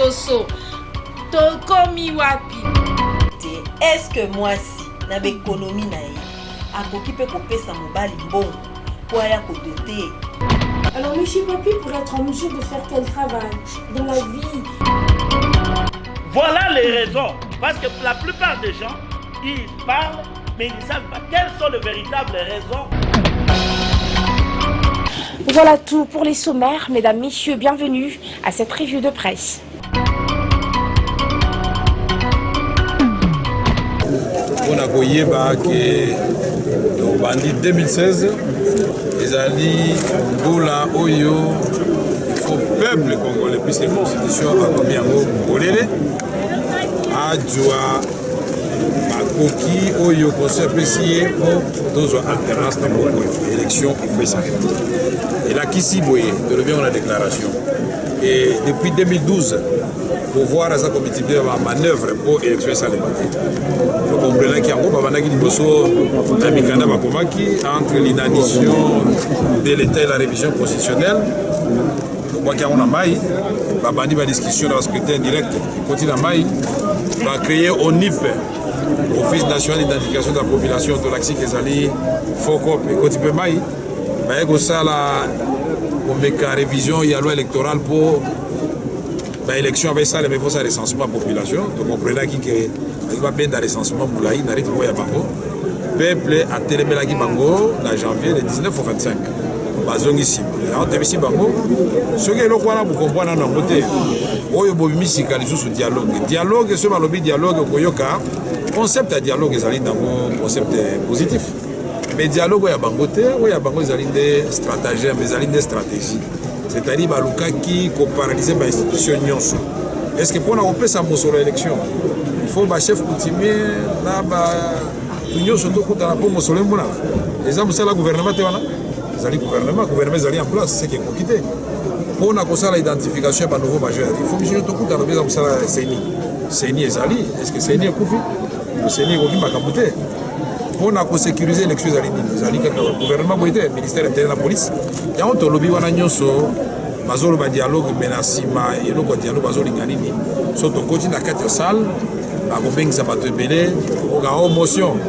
liboso. Tokomi wapi. Est-ce que moi si na économie na ye akoki pe kopesa mobali mbongo pour aller kodoter? Alors monsieur Papi pour être en mesure de faire quel travail dans la vie? Voilà les raisons. Parce que la plupart des gens, ils parlent, mais ils ne savent pas quelles sont les véritables raisons. Voilà tout pour les sommaires. Mesdames, messieurs, bienvenue à cette revue de presse. On a voyé que le bandit 2016, les alliés Bola, Oyo, il faut peuple congolais, puisque la constitution a combien de Bolele, Adjoa, Makoki, Oyo, conseil précis pour deux alternances dans l'élection, il faut ça. Et là, Kissi Boye, de revient à la déclaration. Et depuis 2012, pour voir sa comité de manœuvre pour l'élection salématique. Vous comprenez qu'il y a un entre l'inanition de l'État et la révision constitutionnelle. Moi qui a une discussion dans le scrutin direct, qui continue à Maï, va créer ONIP, Office national d'identification de la population de l'Axi Kezali, FOCOP, et quand il peut Maï, il y a une révision, il y a une loi électorale pour l'élection avec ça, il faut ça recensement de la population. Donc, on comprenez qu'il va bien dans le recensement pour la peuple a télémé la Bango en janvier le 19 au 25. Bazong ici. En ici Bango, ce qui est le point pour comprendre dans notre côté, Oyo Bobimisi Kalisu sur dialogue. Dialogue, ce que dialogue, Koyoka, concept de dialogue est dans un concept positif. Mais dialogue, il y a Bangote, il y a Bango, des stratagèmes, des stratégies. C'est-à-dire qui paralyser l'institution. Est-ce que pour nous on ça sur l'élection, il faut que chef coutumier là tout surtout dans la pomme sur le monde. Les hommes c'est le gouvernement le gouvernement en place, c'est qui est quitté. Pour nous ça l'identification par nouveau majeur. Il faut que tout dans le ça CENI est-ce que CENI est couffé? Le CENI est couffé macaboté. Pour nous sécuriser l'élection le gouvernement le ministère intérieur de la police. Il y a un lobby bazolo ba dialogue menacima et le dialogue bazoli nganini soto koti na kati ya salle ba kobengisa bato ebele oga motion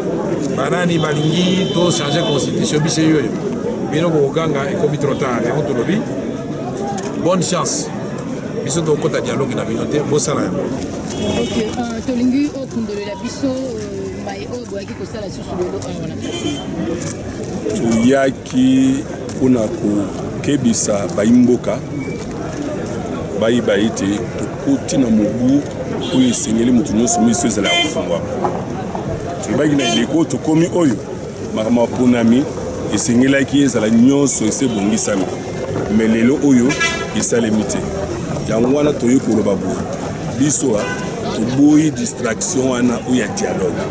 banani balingi to changer constitution bise yoyo bino ko ganga ekomi trop tard et on lobby bonne chance biso to kota dialogue na binote bo sala OK tolingi okundolela biso mai o boaki ko sala susu lelo wana tuyaki kuna ko kebisa baimboka bayi te tokoti na mobu oyo esengeli moto nyonso miso ezala ya kofungwama toyebaki na eleko tokomi oyo makambo aponami esengelaki ezala nyonso esebongisami me lelo oyo esalemi te yango wana toyei koloba boye biso toboyi distraction wana oyo ya dialogue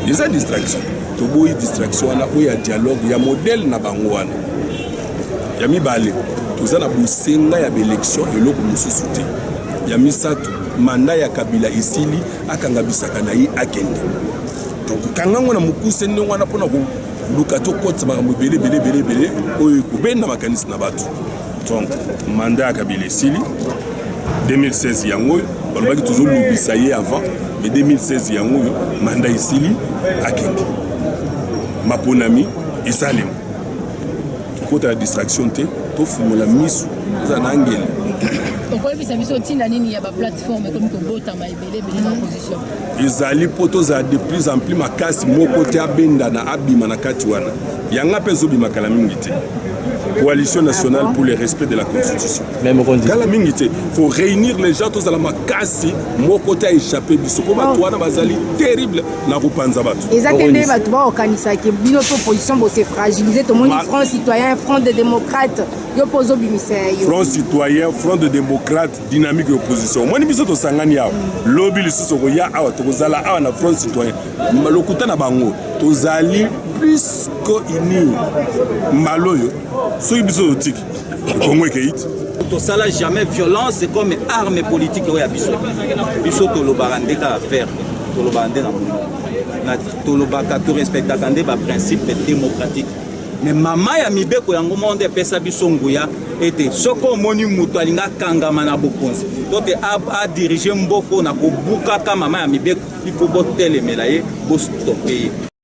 eza distraction toboyi distraction wana oyo ya dialogue ya modele na bango wana ya mibale toza na bosenga ya baélection eloko mosusu te ya misato manda ya Kabila esili akanga bisaka na ye akende donc kangango na mokuse ndenge wana mpona koluka tokotisa makambo ebele oyo ekobenda makanisi na bato donc manda ya Kabila esili 2016 yango oyo balobaki tozolobisa ye avant mais 2016 yango oyo manda esili akende maponami esalema kota la distraction te to fumula misu za nangeli donc oyebi sa biso tinda nini ya ba plateforme comme ko bota ma ebele na opposition ezali poto za de plus en plus makasi moko te abenda na abima na kati wana yanga pezo bima kala mingi te coalition nationale pour le respect de la constitution même kala mingi te faut réunir les gens tous à la makasi moko te a échappé biso ko ba wana bazali terrible na kopanza bato ezatende bato ba okanisa ke bino to opposition bo se fragiliser to moni front citoyen front de démocrate yo pozo bimisay front citoyen front de démocrate dynamique opposition moni biso to sangani yawo lobby lisusu ko ya awa to kozala awa na front citoyen lokuta na bango tozali plus ko ini maloyo so biso otiki Congo keiti to sala jamais violence comme arme politique oya biso to lobarande ka faire to lobande na to lobaka to respectaka nde ba principe démocratique mais mama ya mibeko yango monde pesa biso nguya ete soki omoni moto alingi akangama na bokonzi to te adirige mboko na kobukaka mama ya mibeko ifo botelemela ye bostope ye